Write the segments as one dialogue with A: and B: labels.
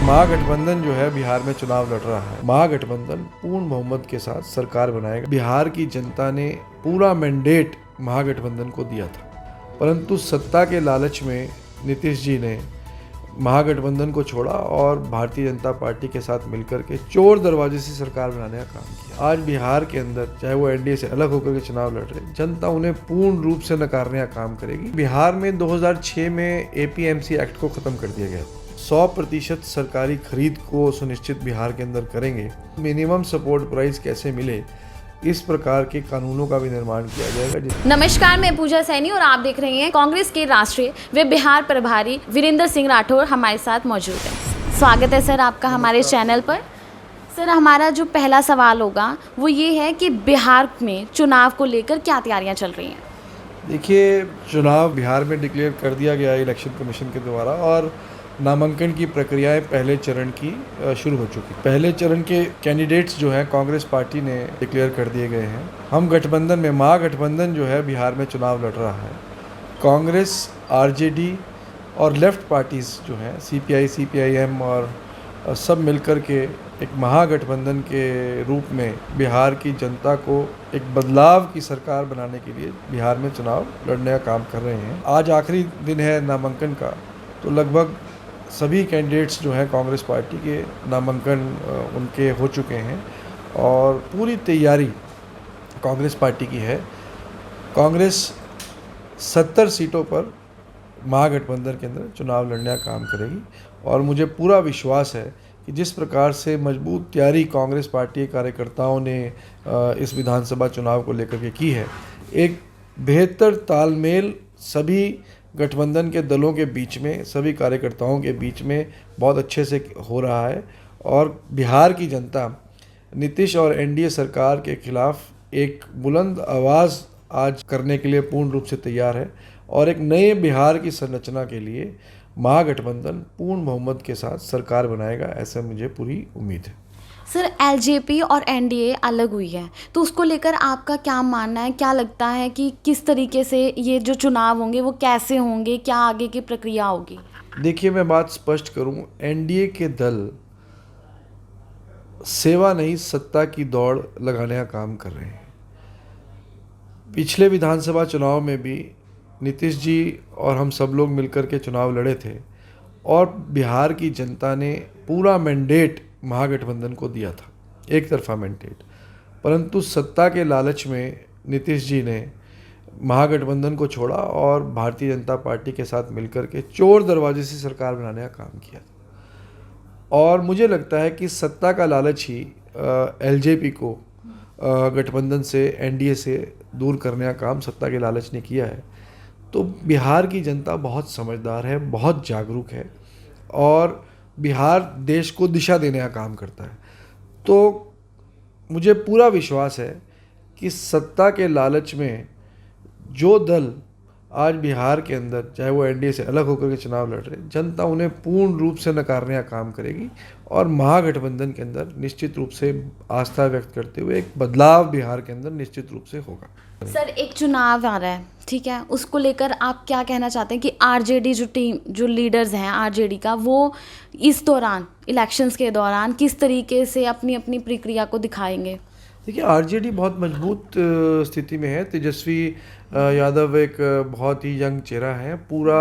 A: महागठबंधन जो है बिहार में चुनाव लड़ रहा है। महागठबंधन पूर्ण बहुमत के साथ सरकार बनाएगा। बिहार की जनता ने पूरा मैंडेट महागठबंधन को दिया था, परंतु सत्ता के लालच में नीतीश जी ने महागठबंधन को छोड़ा और भारतीय जनता पार्टी के साथ मिलकर के चोर दरवाजे से सरकार बनाने का काम किया। आज बिहार के अंदर चाहे वो एनडीए से अलग होकर के चुनाव लड़ रहे, जनता उन्हें पूर्ण रूप से नकारने का काम करेगी। बिहार में 2006 में एपीएमसी एक्ट को खत्म कर दिया गया। 100% सरकारी खरीद को सुनिश्चित बिहार के अंदर करेंगे। मिनिमम सपोर्ट प्राइस कैसे मिले, इस प्रकार के कानूनों का भी निर्माण किया जाएगा।
B: नमस्कार, मैं पूजा सैनी और आप देख रहे हैं कांग्रेस के राष्ट्रीय व बिहार प्रभारी वीरेंद्र सिंह राठौर हमारे साथ मौजूद हैं। स्वागत है सर आपका हमारे चैनल पर। सर, हमारा जो पहला सवाल होगा वो ये है कि बिहार में चुनाव को लेकर क्या तैयारियां चल रही हैं?
A: देखिए, चुनाव बिहार में डिक्लेयर कर दिया गया है इलेक्शन कमीशन के द्वारा और नामांकन की प्रक्रियाएं पहले चरण की शुरू हो चुकी। पहले चरण के कैंडिडेट्स जो हैं कांग्रेस पार्टी ने डिक्लेयर कर दिए गए हैं। हम गठबंधन में महागठबंधन जो है बिहार में चुनाव लड़ रहा है। कांग्रेस, आरजेडी और लेफ्ट पार्टीज़ जो हैं सीपीआई, सीपीआईएम और सब मिलकर के एक महागठबंधन के रूप में बिहार की जनता को एक बदलाव की सरकार बनाने के लिए बिहार में चुनाव लड़ने का काम कर रहे हैं। आज आखिरी दिन है नामांकन का, तो लगभग सभी कैंडिडेट्स जो हैं कांग्रेस पार्टी के नामांकन उनके हो चुके हैं और पूरी तैयारी कांग्रेस पार्टी की है। कांग्रेस 70 सीटों पर महागठबंधन के अंदर चुनाव लड़ने का काम करेगी और मुझे पूरा विश्वास है कि जिस प्रकार से मजबूत तैयारी कांग्रेस पार्टी के कार्यकर्ताओं ने इस विधानसभा चुनाव को लेकर के की है, एक बेहतर तालमेल सभी गठबंधन के दलों के बीच में, सभी कार्यकर्ताओं के बीच में बहुत अच्छे से हो रहा है और बिहार की जनता नीतीश और एनडीए सरकार के खिलाफ एक बुलंद आवाज़ आज करने के लिए पूर्ण रूप से तैयार है और एक नए बिहार की संरचना के लिए महागठबंधन पूर्ण बहुमत के साथ सरकार बनाएगा, ऐसा मुझे पूरी उम्मीद है।
B: सर, एलजेपी और एनडीए अलग हुई है, तो उसको लेकर आपका क्या मानना है? क्या लगता है कि किस तरीके से ये जो चुनाव होंगे वो कैसे होंगे, क्या आगे की प्रक्रिया होगी?
A: देखिए, मैं बात स्पष्ट करूं, एनडीए के दल सेवा नहीं सत्ता की दौड़ लगाने का काम कर रहे हैं। पिछले विधानसभा चुनाव में भी नीतीश जी और हम सब लोग मिलकर के चुनाव लड़े थे और बिहार की जनता ने पूरा मैंडेट महागठबंधन को दिया था, एक तरफा मैंडेट, परंतु सत्ता के लालच में नीतीश जी ने महागठबंधन को छोड़ा और भारतीय जनता पार्टी के साथ मिलकर के चोर दरवाजे से सरकार बनाने का काम किया। और मुझे लगता है कि सत्ता का लालच ही एलजेपी को गठबंधन से, एनडीए से दूर करने का काम सत्ता के लालच ने किया है। तो बिहार की जनता बहुत समझदार है, बहुत जागरूक है और बिहार देश को दिशा देने का काम करता है। तो मुझे पूरा विश्वास है कि सत्ता के लालच में जो दल आज बिहार के अंदर चाहे वो एनडीए से अलग होकर के चुनाव लड़ रहे, जनता उन्हें पूर्ण रूप से नकारने का काम करेगी और महागठबंधन के अंदर निश्चित रूप से आस्था व्यक्त करते हुए एक बदलाव बिहार के अंदर निश्चित रूप से होगा।
B: सर, एक चुनाव आ रहा है, ठीक है, उसको लेकर आप क्या कहना चाहते हैं कि आरजेडी जो टीम, जो लीडर्स हैं आरजेडी का, वो इस दौरान, इलेक्शंस के दौरान किस तरीके से अपनी अपनी प्रक्रिया को दिखाएंगे?
A: देखिए, आरजेडी बहुत मजबूत स्थिति में है। तेजस्वी यादव एक बहुत ही यंग चेहरा है। पूरा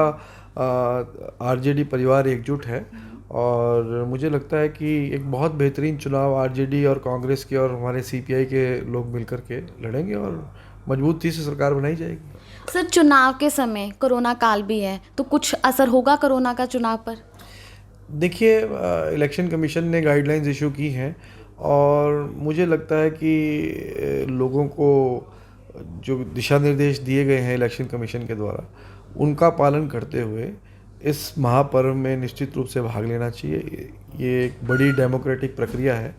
A: आरजेडी परिवार एकजुट है और मुझे लगता है कि एक बहुत बेहतरीन चुनाव आरजेडी और कांग्रेस के और हमारे सीपीआई के लोग मिलकर के लड़ेंगे और मजबूती से सरकार बनाई जाएगी।
B: सर, चुनाव के समय कोरोना काल भी है, तो कुछ असर होगा कोरोना का चुनाव पर?
A: देखिए, इलेक्शन कमीशन ने गाइडलाइंस इशू की हैं और मुझे लगता है कि लोगों को जो दिशा निर्देश दिए गए हैं इलेक्शन कमीशन के द्वारा, उनका पालन करते हुए इस महापर्व में निश्चित रूप से भाग लेना चाहिए। ये एक बड़ी डेमोक्रेटिक प्रक्रिया है,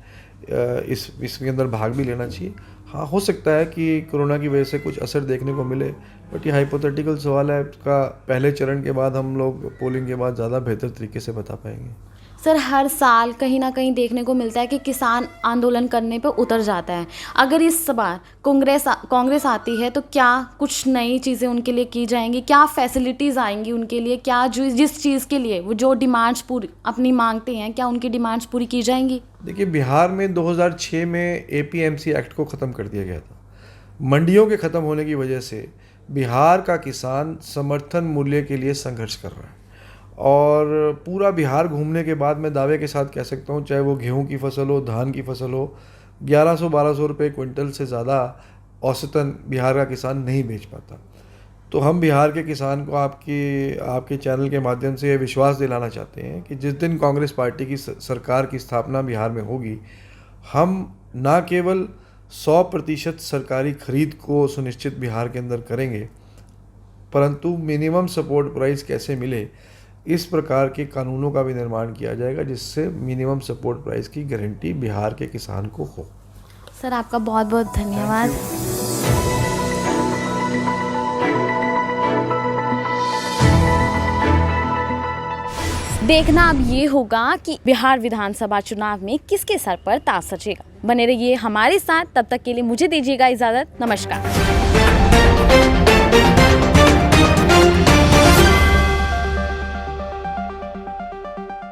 A: इसके अंदर भाग भी लेना चाहिए। हाँ, हो सकता है कि कोरोना की वजह से कुछ असर देखने को मिले, बट ये हाइपोथेटिकल सवाल है। इसका पहले चरण के बाद हम लोग पोलिंग के बाद ज़्यादा बेहतर तरीके से बता पाएंगे।
B: सर हर साल कहीं ना कहीं देखने को मिलता है कि किसान आंदोलन करने पर उतर जाता है। अगर इस बार कांग्रेस आती है तो क्या कुछ नई चीज़ें उनके लिए की जाएंगी, क्या फैसिलिटीज़ आएंगी उनके लिए, क्या जो जिस चीज़ के लिए वो जो डिमांड्स पूरी अपनी मांगते हैं, क्या उनकी डिमांड्स पूरी की जाएंगी?
A: देखिए, बिहार में 2006 में APMC एक्ट को ख़त्म कर दिया गया था। मंडियों के ख़त्म होने की वजह से बिहार का किसान समर्थन मूल्य के लिए संघर्ष कर रहा है, और पूरा बिहार घूमने के बाद मैं दावे के साथ कह सकता हूँ, चाहे वो गेहूं की फसल हो, धान की फसल हो, 1100-1200 रुपये क्विंटल से ज़्यादा औसतन बिहार का किसान नहीं बेच पाता। तो हम बिहार के किसान को आपके चैनल के माध्यम से ये विश्वास दिलाना चाहते हैं कि जिस दिन कांग्रेस पार्टी की सरकार की स्थापना बिहार में होगी, हम ना केवल 100% सरकारी खरीद को सुनिश्चित बिहार के अंदर करेंगे, परंतु मिनिमम सपोर्ट प्राइस कैसे मिले, इस प्रकार के कानूनों का भी निर्माण किया जाएगा, जिससे मिनिमम सपोर्ट प्राइस की गारंटी बिहार के किसान को हो।
B: सर आपका बहुत बहुत धन्यवाद। देखना अब ये होगा कि बिहार विधानसभा चुनाव में किसके सर पर ताज सजेगा। बने रहिए हमारे साथ, तब तक के लिए मुझे दीजिएगा इजाज़त। नमस्कार।